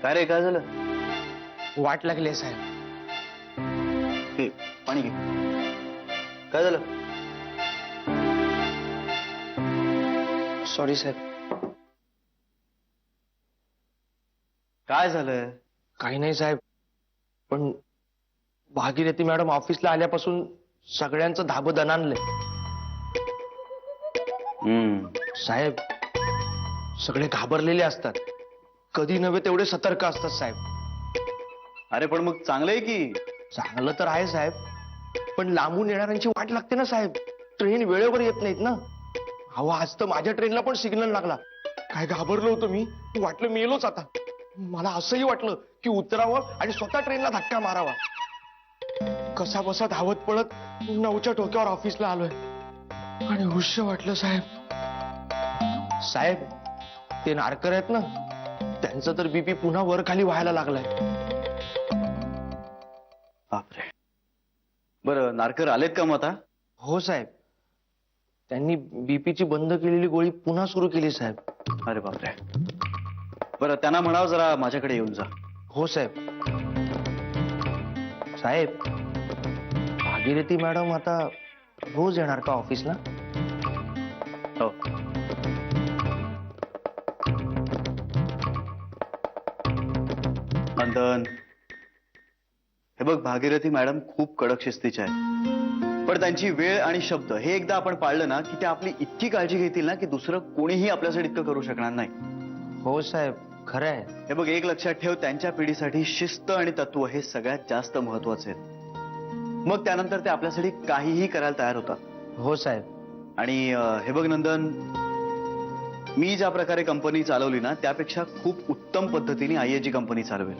काय रे, काय झालं? वाट लागली साहेब. हे पाणी घे. काय झालं? सॉरी साहेब. काय झालं? काही नाही साहेब, पण भागीरथी मॅडम ऑफिसला आल्यापासून सगळ्यांचं धाबं दणाणलंय. साहेब, सगळे घाबरलेले असतात, कधी नव्हे तेवढे सतर्क असतात साहेब. अरे पण मग चांगलं आहे की. चांगलं तर आहे साहेब, पण लांबून येणाऱ्यांची वाट लागते ना साहेब. ट्रेन वेळेवर येत नाहीत ना. अहो, आज तर माझ्या ट्रेनला पण सिग्नल लागला. काय घाबरलो होतो मी, वाटलं मेलोच आता. मला असंही वाटलं की उतरावं आणि स्वतः ट्रेनला धक्का मारावा. कसा बसा धावत पळत 9च्या टोक्यावर ऑफिसला आलोय आणि हुश्य वाटलं साहेब. साहेब, ते नारकर आहेत ना, त्यांचं तर बीपी पुन्हा वर खाली व्हायला लागलाय. बापरे. बरं, नारकर आलेत का मग आता? हो साहेब, त्यांनी बीपीची बंद केलेली गोळी पुन्हा सुरू केली साहेब. अरे बापरे. बरं, त्यांना म्हणावं जरा माझ्याकडे येऊन जा. हो साहेब. साहेब, भागीरथी मॅडम आता रोज येणार का ऑफिसला? हो. नंदन, हे बघ, भागीरथी मॅडम खूप कडक शिस्तीच्या आहेत, पण त्यांची वेळ आणि शब्द हे एकदा आपण पाळलं ना की ते आपली इतकी काळजी घेतील ना की दुसरं कोणीही आपल्यासाठी इतकं करू शकणार नाही. हो साहेब, खरं आहे. हे बघ, एक लक्षात ठेव, त्यांच्या पिढीसाठी शिस्त आणि तत्व हे सगळ्यात जास्त महत्वाचे आहेत. मग त्यानंतर ते आपल्यासाठी काहीही करायला तयार होतात. हो साहेब. आणि हे बघ नंदन, मी ज्या प्रकारे कंपनी चालवली ना त्यापेक्षा खूप उत्तम पद्धतीने आईएजी कंपनी चालवेल.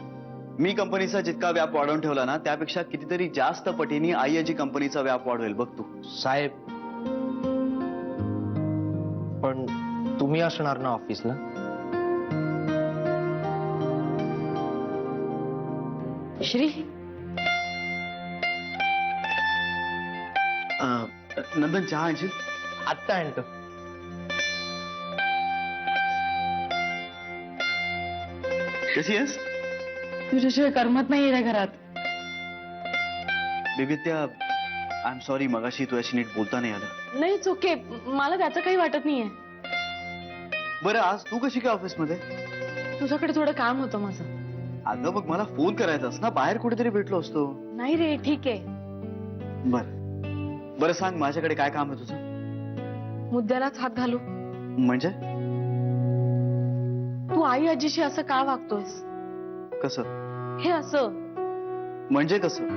मी कंपनीचा जितका व्याप वाढवून ठेवला ना त्यापेक्षा कितीतरी जास्त पटीने आईएजी कंपनीचा व्याप वाढवेल बघ तू. साहेब, पण तुम्ही असणार ना ऑफिसला? श्री, नंदन, चहा आणशील? आत्ता आणतो. कशी आहेस? तुझ्याशिवाय करमत नाही रे घरात. बेबित्या, आय एम सॉरी, मगाशी तुझ्याशी नीट बोलता नाही आलं. नाही, ओके, मला त्याचं काही वाटत नाहीये. बरं, आज तू कशी काय ऑफिसमध्ये? तुझ्याकडे थोडं काम होतं माझं. अगं बघ, मला फोन करायचास ना, बाहेर कुठेतरी भेटलो असतो. नाही रे, ठीक आहे. बरं सांग, माझ्याकडे काय काम आहे तुझं? मुद्द्यालाच हात घालू. म्हणजे तू आई आजीशी असं का वागतोयस? कसं हे असं म्हणजे कसं?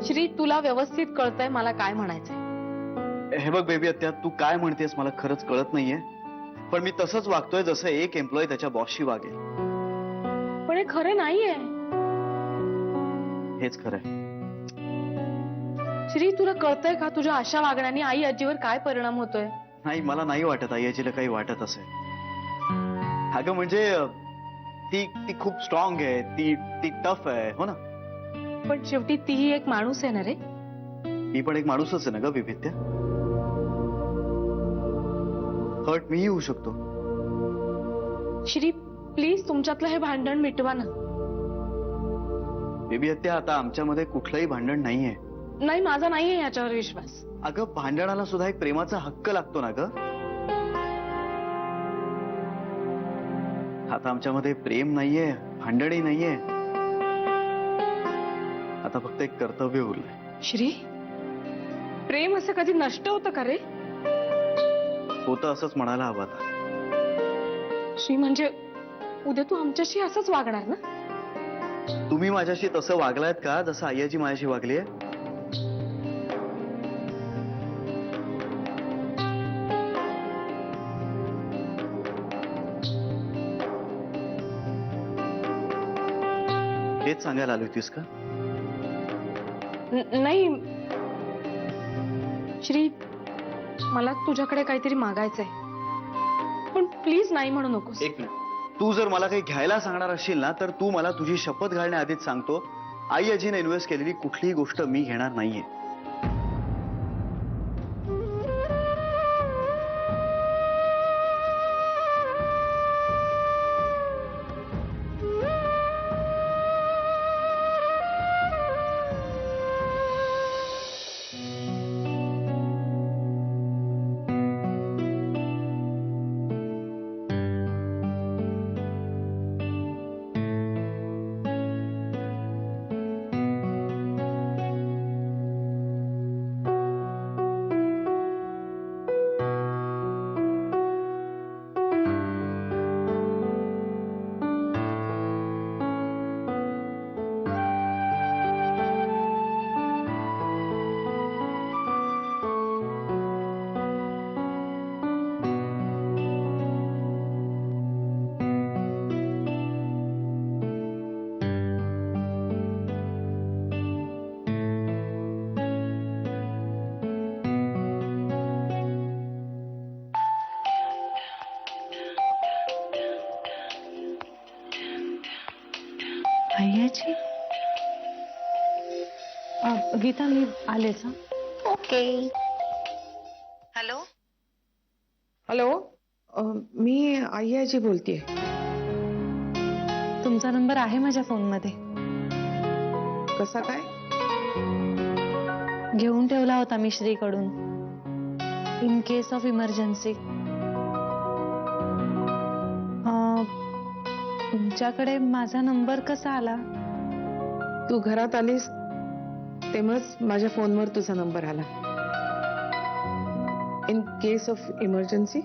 श्री, तुला व्यवस्थित कळतंय मला काय म्हणायचंय? हे बघ बेबी अत्या, तू काय म्हणतेस मला खरंच कळत नाहीये, पण मी तसंच वागतोय जसं एक एम्प्लॉई त्याच्या बॉसशी वागेल. पण हे खरं नाहीये. हेच खरंय. श्री, तुला कळतंय का तुझ्या अशा वागण्याने आई आजीवर काय परिणाम होतोय? नाही, मला नाही वाटत आई आजीला काही वाटत असेल. अगं म्हणजे ती खूप स्ट्रॉंग आहे, ती टफ आहे, हो ना? पण शेवटी तीही एक माणूस आहे ना रे. ती पण एक माणूसच आहे ना ग विभित्या. हर्ट मीही होऊ शकतो. श्री, प्लीज तुमच्यातलं हे भांडण मिटवा ना. बेबी हत्या, आता आमच्यामध्ये कुठलंही भांडण नाहीये. नाही, माझा नाहीये याच्यावर विश्वास. अगं, भांडणाला सुद्धा एक प्रेमाचा हक्क लागतो ना ग. आता आमच्यामध्ये प्रेम नाहीये, भांडणही नाहीये, आता फक्त एक कर्तव्य उरलंय. श्री, प्रेम असं कधी नष्ट होतं का रे? होतं असंच म्हणायला हवं आता. श्री, म्हणजे उद्या तू आमच्याशी असंच वागणार ना? तुम्ही माझ्याशी तसं वागलायत का जसं आईजी माझ्याशी वागली आहे? हेच सांगायला आली होतीस का? नाही श्री, मला तुझ्याकडे काहीतरी मागायचंय, पण प्लीज नाही म्हणू नकोस. एक मिनिट, तू जर मला काही घ्यायला सांगणार असशील ना तर तू मला तुझी शपथ घालण्याआधीच सांगतो, आई आजीने इन्व्हेस्ट केलेली कुठलीही गोष्ट मी घेणार नाहीये. गीता मी आलेच हं. ओके. हॅलो. हॅलो मी आय्याजी बोलतेय. तुमचा नंबर आहे माझ्या फोनमध्ये. कसा काय? घेऊन ठेवला होता मी श्रीकडून, इन केस ऑफ इमर्जन्सी. तुमच्याकडे माझा नंबर कसा आला? तू घरात आलीस तेव्हाच माझ्या फोनवर तुझा नंबर आला. In case of emergency.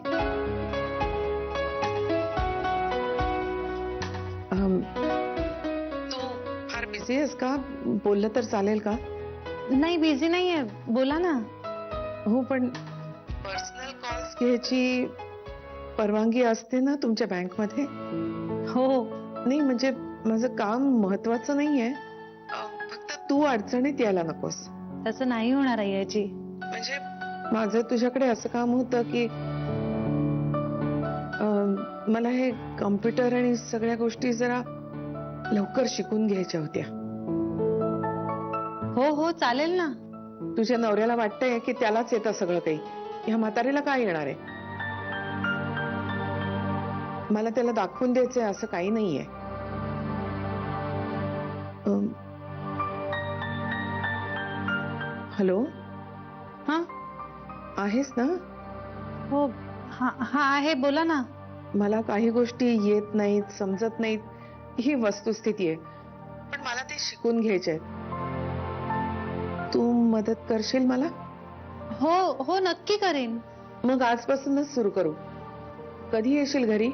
तू फार बिझी आहेस का? बोललं तर चालेल का? नाही, बिझी नाहीये, बोला ना. हो पण पर्सनल कॉल्स घ्यायची परवानगी असते ना तुमच्या बँकमध्ये? हो. नाही म्हणजे माझं काम महत्वाचं नाहीये, फक्त तू अडचणीत यायला नकोस. तसं नाही होणार याची. म्हणजे माझं तुझ्याकडे असं काम होतं की मला हे कम्प्युटर आणि सगळ्या गोष्टी जरा लवकर शिकून घ्यायच्या होत्या. हो हो, चालेल ना. तुझ्या नवऱ्याला वाटतंय की त्यालाच येतं सगळं काही, ह्या म्हातारीला काय येणार आहे? मला त्याला दाखवून द्यायचंय असं काही नाहीये. हॅलो. हा आहेस ना? हो. हा हा आहे, बोला ना. मला काही गोष्टी येत नाहीत, समजत नाहीत, ही वस्तुस्थिती आहे, पण मला ते शिकून घ्यायचे आहेत. तू मदत करशील मला? हो हो, नक्की करेन. मग आजपासूनच सुरू करू. कधी येशील घरी?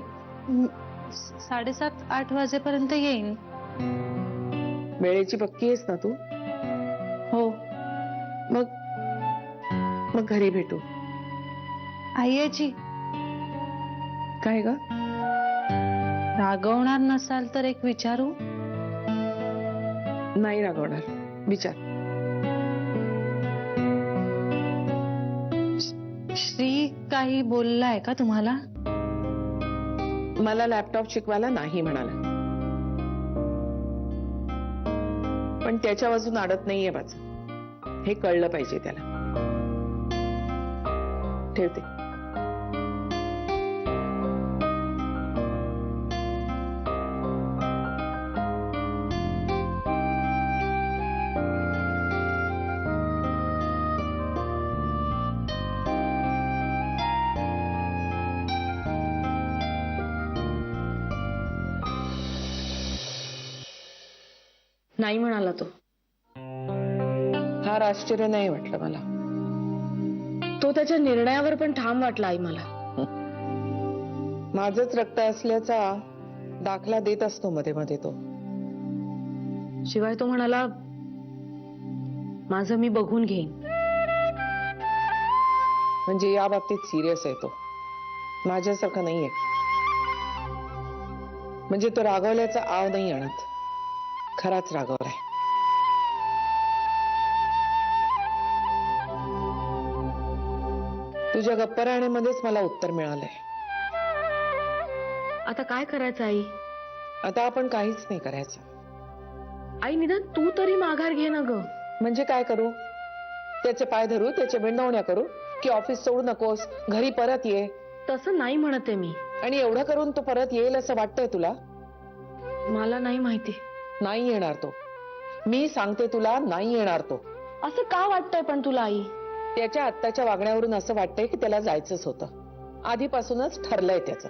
7:30-8 वाजेपर्यंत येईन. वेळेची पक्की आहेस ना तू? हो. मग मग घरी भेटू. आईची काय ग? रागवणार नसाल तर एक विचारू? नाही रागवणार, विचार. श्री काही बोललाय का तुम्हाला? मला लॅपटॉप शिकवायला नाही म्हणाला, पण त्याच्या बाजून अडत नाहीये माझं, हे कळलं पाहिजे त्याला. ठेवते. नाही म्हणाला तो. फार आश्चर्य नाही वाटलं मला. तो त्याच्या निर्णयावर पण ठाम वाटला आई मला. माझंच रक्त असल्याचा दाखला देत असतो मध्ये मध्ये तो. शिवाय तो म्हणाला, माझं मी बघून घेईन. म्हणजे या बाबतीत सिरियस आहे तो, माझ्यासारखा नाहीये. म्हणजे तो रागवल्याचा आव नाही आणत, खराच रागवलाय. तुझ्या गप्पा राहण्यामध्येच मला उत्तर मिळालंय. आता काय करायचं आई? आता आपण काहीच नाही करायचं. आई निदान तू तरी माघार घे ना ग. म्हणजे काय करू? त्याचे पाय धरू, त्याचे विंडवण्या करू, की ऑफिस सोडू नकोस, घरी परत ये? तसं नाही म्हणते मी. आणि एवढं करून तो परत येईल असं वाटतंय तुला? मला नाही माहिती. नाही येणार तो. मी सांगते तुला, नाही येणार तो. असं का वाटतंय पण तुला आई? त्याच्या आत्ताच्या वागण्यावरून असं वाटतंय की त्याला जायचंच होतं. आधीपासूनच ठरलंय त्याचं.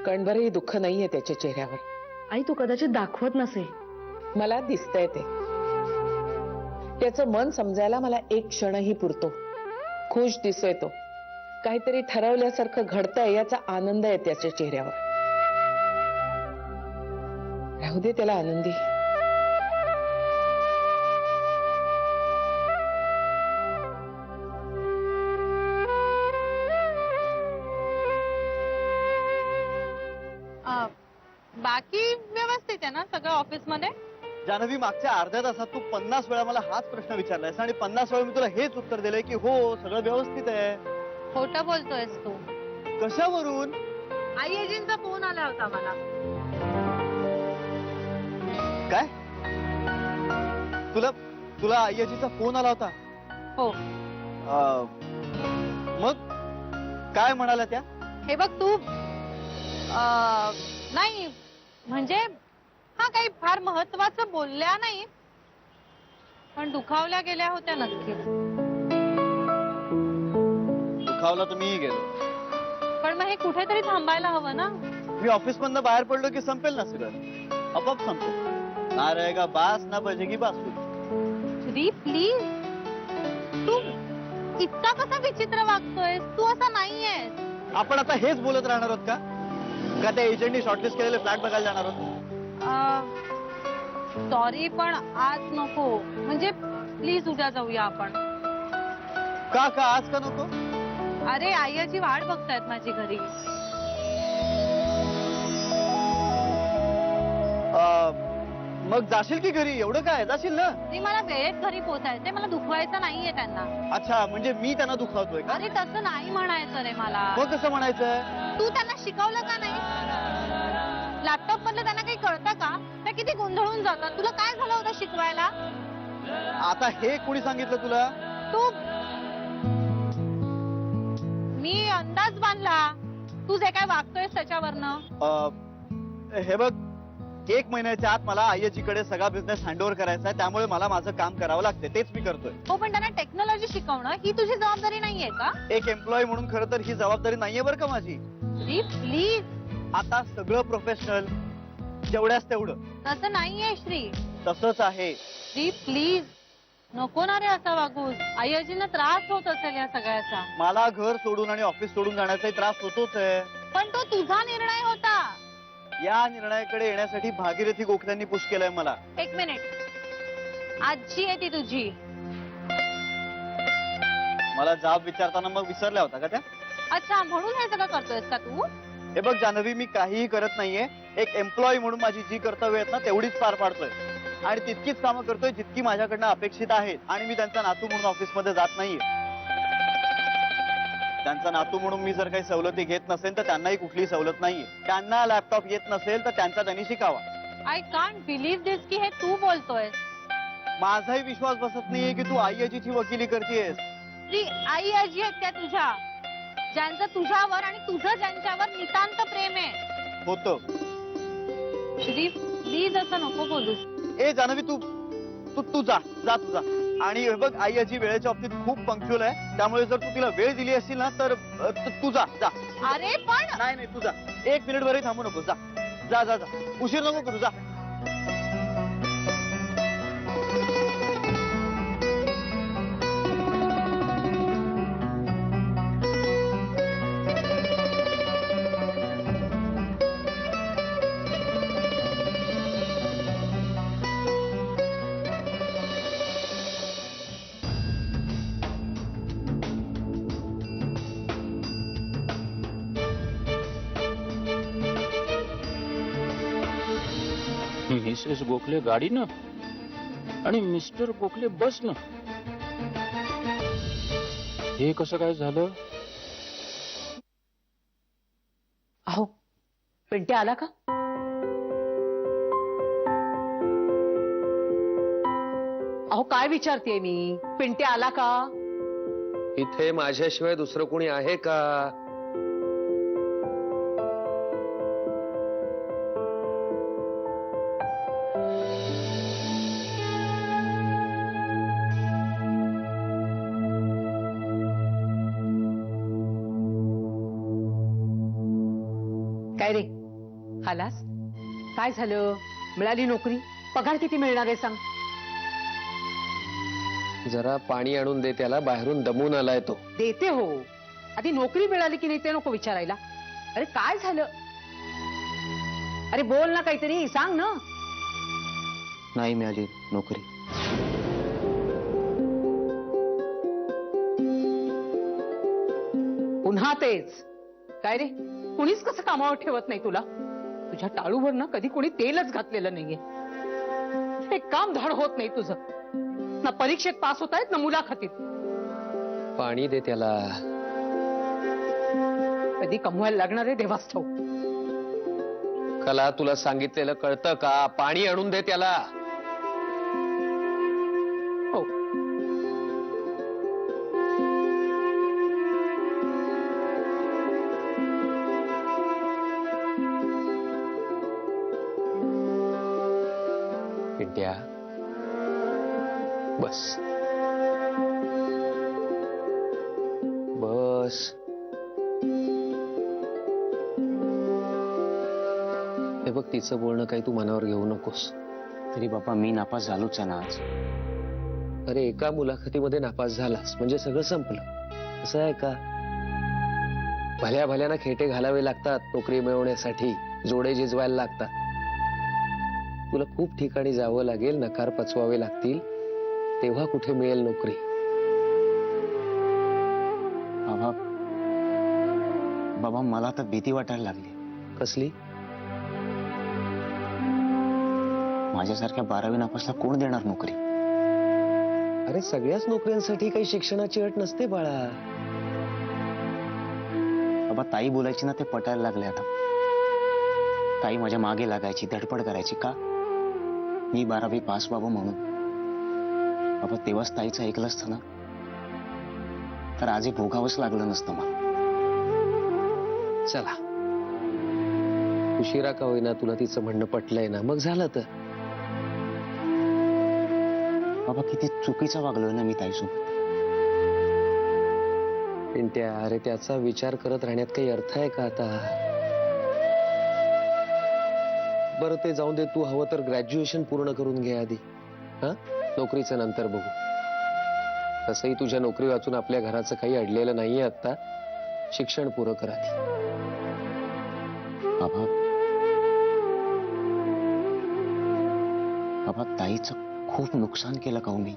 कणभरही दुःख नाहीये त्याच्या चेहऱ्यावर. आई तू कदाचित दाखवत नसे. मला दिसतंय ते. त्याचं मन समजायला मला एक क्षणही पुरतो. खुश दिसतोय तो. काहीतरी ठरवल्यासारखं घडतंय याचा आनंद आहे त्याच्या चेहऱ्यावर. राहू दे त्याला आनंदी. बाकी व्यवस्थित आहे ना सगळं ऑफिस मध्ये? जानवी, मागच्या अर्ध्या तासात तू 50 वेळा मला हाच प्रश्न विचारलायस आणि 50 वेळा मी तुला हेच उत्तर दिलंय की हो, सगळं व्यवस्थित आहे. खोटं बोलतोयस तू. कशावरून? आईजींचा फोन आला होता मला. काय? तुला तुला आय्याजीचा फोन आला होता? हो. मग काय म्हणाल्या त्या? हे बघ तू नाही म्हणजे हा काही फार महत्वाचं बोलल्या नाही, पण दुखावल्या गेल्या होत्या नक्कीच. दुखावला तर मीही गेलो. पण मग हे कुठेतरी थांबायला हवं ना. मी ऑफिस मधनं बाहेर पडलो की संपेल ना सगळं, आपोआप संपेल. ना रहेगा बास ना बजेगी बासुरी. श्री प्लीज, तू इतका कसा विचित्र वागतोयस? तू असा नाहीयेस. आपण आता हेच बोलत राहणार आहोत का? का त्या एजंटनी शॉर्टलिस्ट केलेले फ्लॅट बघायला जाणार आहोत? सॉरी पण आज नको. म्हणजे प्लीज उद्या जाऊया आपण. का आज का नको? अरे आय्याची वाट बघतायत माझी घरी. मग जाशील की घरी? एवढं काय, जाशील ना? नाही, मला वेळेत घरी पोहोचायचंय. मला दुखवायचं नाहीये त्यांना. अच्छा, म्हणजे मी त्यांना दुखावतोय का? अरे तसं नाही म्हणायचं रे मला. मग कसं म्हणायचं? तू त्यांना शिकवलं का नाही? लॅपटॉप मधलं त्यांना काही कळतं का? त्या किती गोंधळून जातात. तुला काय झालं होतं शिकवायला? आता हे कोणी सांगितलं तुला? तू मी अंदाज बांधला. तू जे काय वागतोयस त्याच्यावरनं. हे बघ, 1 महिन्याच्या आत मला आय्याजीकडे सगळा बिझनेस हँडओव्हर करायचा आहे, त्यामुळे मला माझं काम करावं लागते. तेच मी करतोय. हो, पण त्यांना टेक्नॉलॉजी शिकवणं ही तुझी जबाबदारी नाहीये का? एक एम्प्लॉई म्हणून खरं तर ही जबाबदारी नाहीये बरं का माझी. प्लीज, आता सगळं प्रोफेशनल, जेवढ्याच तेवढं. तसं नाहीये श्री. तसंच आहे. श्री प्लीज, नको ना रे असा वागूस. आय्याजींना त्रास होत असेल या सगळ्याचा. मला घर सोडून आणि ऑफिस सोडून जाण्याचाही त्रास होतोच आहे. पण तो तुझा निर्णय होता. या निर्णयाकडे येण्यासाठी भागीरथी गोखल्यांनी पुश केलंय मला. 1 मिनिट. आजी आहे ती तुझी. मला जाब विचारताना मग विसरल्या होता का त्या? अच्छा, म्हणून हे सगळं करतोयस का तू? हे बघ जान्हवी, मी काहीही करत नाहीये. एक एम्प्लॉई म्हणून माझी जी कर्तव्य आहेत ना तेवढीच पार पाडतोय आणि तितकीच कामं करतोय जितकी माझ्याकडनं अपेक्षित आहेत. आणि मी त्यांचा नातू म्हणून ऑफिसमध्ये जात नाहीये. त्यांचा नातू म्हणून मी जर काही सवलती घेत नसेल तर त्यांनाही कुठलीही सवलत नाहीये. त्यांना लॅपटॉप येत नसेल तर त्यांचा त्यांनी शिकावा. आय कांट बिलीव्ह दिस की हे तू बोलतोयस. माझाही विश्वास बसत नाहीये की तू आय्याजीची वकिली करतेयस. श्री, आई आजी आहेत त्या तुझ्या, ज्यांचं तुझ्यावर आणि तुझं ज्यांच्यावर नितांत प्रेम आहे. होतं. श्री प्लीज असं नको बोलूस. ए जान्हवी, तू तू तू जा जा तू जा. आणि हे बघ, आय्याजी वेळेच्या बाबतीत खूप पंक्च्युअल आहे, त्यामुळे जर तू तिला वेळ दिली असतील ना तर तू जा जा. अरे पण नाही नाही, तू जा. 1 मिनिट भरही थांबू नको. जा जा जा जा. उशीर नको करू. जा. मिसेस गोखले गाडीनं आणि मिस्टर गोखले बसनं. हे कसं काय झालं? अहो, पिंट्या आला का? अहो, काय विचारतेय मी? पिंट्या आला का? इथे माझ्याशिवाय दुसरं कोणी आहे का? काय रे, आलास? काय झालं? मिळाली नोकरी? पगार किती मिळणार आहे सांग? जरा पाणी आणून दे त्याला, बाहेरून दमून आलाय तो. देते हो. आधी नोकरी मिळाली की नाही ते नको विचारायला. अरे काय झालं? अरे बोल ना, काहीतरी सांग ना. नाही मिळाली नोकरी. पुन्हा तेच? काय रे, कुणीच कसं कामावर ठेवत नाही तुला? तुझ्या टाळूवर ना कधी कोणी तेलच घातलेलं नाहीये. हे काम धाड होत नाही तुझं. ना परीक्षेत पास होत आहेत ना मुलाखतीत. पाणी दे त्याला. कधी कमवायला लागणार आहे देवास ठाऊक. कला, तुला सांगितलेलं कळतं का? पाणी आणून दे त्याला. हो, पिंट्या, बस बस. हे बघ, तिचं बोलणं काही तू मनावर घेऊ नकोस. तरी बाबा मी नापास झालोच आहे ना आज. अरे एका मुलाखतीमध्ये नापास झालास म्हणजे सगळं संपलं, असं आहे का? भल्या भल्याना खेटे घालावे लागतात नोकरी मिळवण्यासाठी, जोडे झिजवायला लागतात. तुला खूप ठिकाणी जावं लागेल, नकार पचवावे लागतील, तेव्हा कुठे मिळेल नोकरी. बाबा बाबा मला आता भीती वाटायला लागली. कसली? माझ्यासारख्या 12वी नापासला कोण देणार नोकरी? अरे सगळ्याच नोकऱ्यांसाठी काही शिक्षणाची अट नसते बाळा. बाबा ताई बोलायची ना ते पटायला लागले आता. ताई माझ्या मागे लागायची, धडपड करायची का मी 12वी पास व्हावं म्हणून. बाबा तेव्हाच ताईचं ऐकलं असतं ना तर आजही भोगावंच लागलं नसतं मला. चला, उशिरा का होईना तुला तिचं म्हणणं पटलंय ना, मग झालं तर. बाबा किती चुकीचं वागलोय ना मी ताईसोबत. पिंट्या, अरे त्याचा विचार करत राहण्यात काही अर्थ आहे का आता? बरं ते जाऊन दे, तू हवं तर ग्रॅज्युएशन पूर्ण करून घे आधी. हा, नोकरीचं नंतर बघू. तसंही तुझ्या नोकरी वाचून आपल्या घराचं काही अडलेलं नाहीये आता. शिक्षण पुरं कर आधी. बाबा बाबा ताईचं खूप नुकसान केलं का हो मी?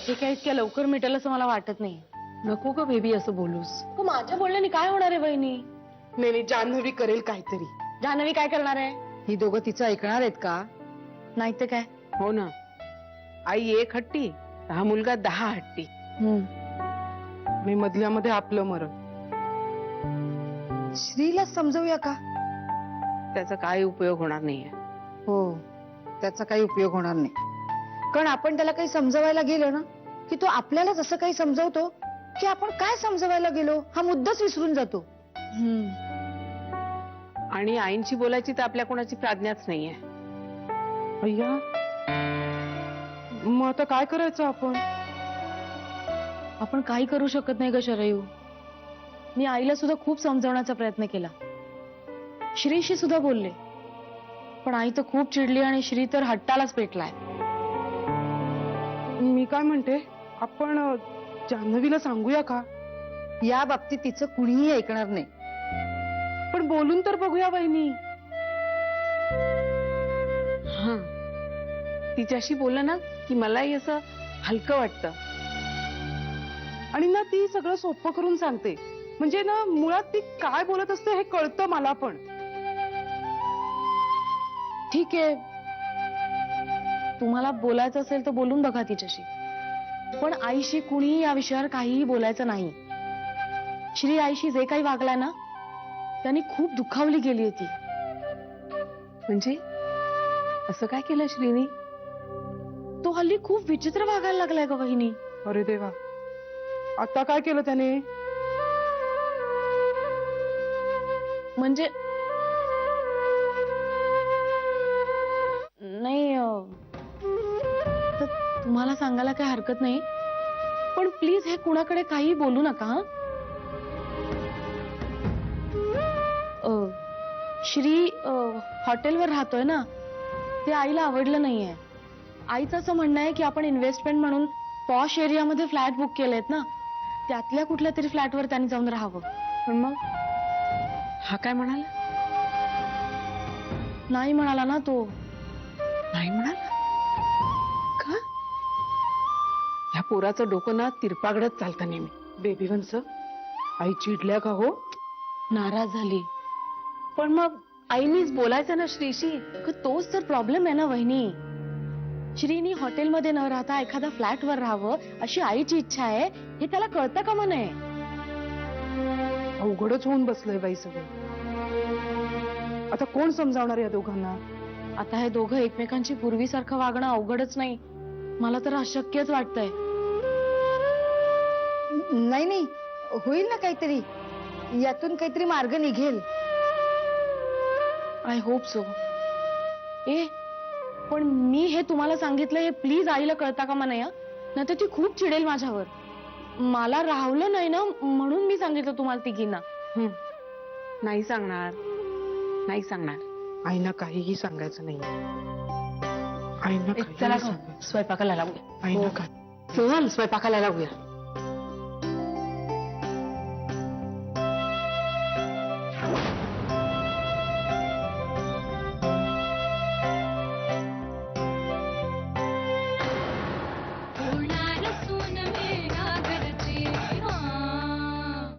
हे काय इतक्या लवकर मिटेल असं मला वाटत नाही. नको ग बेबी असं बोलूस. तू माझ्या बोलण्याने काय होणार आहे वहिनी? नाही, जान्हवी करेल काहीतरी. जान्हवी काय करणार आहे? ही दोघं तिचं ऐकणार आहेत का? नाही तर काय. हो ना, आई एक हट्टी, हा मुलगा 10 हट्टी. मी मधल्यामध्ये आपलं मरण. श्रीला समजवूया का? त्याचा काय उपयोग होणार नाहीये. हो, त्याचा काही उपयोग होणार नाही. कारण आपण त्याला काही समजवायला गेलो ना की तो आपल्यालाच असं काही समजवतो की आपण काय समजवायला गेलो हा मुद्दाच विसरून जातो. आणि आईंची बोलायची तर आपल्या कोणाची प्राज्ञाच नाहीये. अय्या, मग आता काय करायचं आपण? आपण काही करू शकत नाही ग शरयू. मी आईला सुद्धा खूप समजवण्याचा प्रयत्न केला. श्रीशी सुद्धा बोलले, पण आई तर खूप चिडली आणि श्री तर हट्टालाच पेटलाय. मी काय म्हणते, आपण जान्हवीला सांगूया का? या बाबतीत तिचं कुणीही ऐकणार नाही. पण बोलून तर बघूया वहिनी. हा, तिच्याशी बोललं ना की मलाही असं हलकं वाटतं. आणि ना ती सगळं सोपं करून सांगते. म्हणजे ना मुळात ती काय बोलत असते हे कळतं मला पण. ठीक आहे, तुम्हाला बोलायचं असेल तर बोलून बघा तिच्याशी. पण आईशी कुणीही या विषयावर काहीही बोलायचं नाही. श्री आईशी जे काही वागलाय ना त्यांनी खूप दुखावली गेली ती. म्हणजे असं काय केलं श्रीनी? तो हल्ली खूप विचित्र वागायला लागलाय ग वहिनी. अरे देवा, आता काय केलं त्याने? म्हणजे नाही, तर तुम्हाला सांगायला काही हरकत नाही, पण प्लीज हे कुणाकडे काही बोलू नका. हं? श्री हॉटेलवर राहतोय ना, ते आईला आवडलं नाहीये. आईचं असं म्हणणं आहे की आपण इन्व्हेस्टमेंट म्हणून पॉश एरियामध्ये फ्लॅट बुक केलेत ना, त्यातल्या कुठल्या तरी फ्लॅटवर त्यांनी जाऊन राहावं. पण मग हा काय म्हणाला? नाही म्हणाला ना तो. नाही म्हणाला का? ह्या पोराचं डोकं ना तिरपागडत चालतं नेहमी. बेबी वंस, आई चिडल्या का हो? नाराज झाली. पण मग आईनीच बोलायचं ना श्रीशी. तोच तर प्रॉब्लेम आहे ना वहिनी. श्रीनी हॉटेलमध्ये न राहता एखादा फ्लॅटवर राहावं अशी आईची इच्छा आहे, हे त्याला कळतं का म्हणे? अवघडच होऊन बसलंय बाई सगळं. आता कोण समजावणार या दोघांना? आता हे दोघं एकमेकांची पूर्वीसारखं वागणं अवघडच नाही, मला तर अशक्यच वाटतंय. नाही नाही, होईल ना काहीतरी, यातून काहीतरी मार्ग निघेल. I hope so. पण मी हे तुम्हाला सांगितलं हे प्लीज आईला कळता का नाही, नाही तर ती खूप चिडेल माझ्यावर. मला राहवलं नाही ना म्हणून मी सांगितलं तुम्हाला तिघींना. नाही सांगणार, नाही सांगणार. आईना काहीही सांगायचं नाही. आईना चला स्वयंपाकाला लागूया. आईना काय चल स्वयंपाकाला लागूया.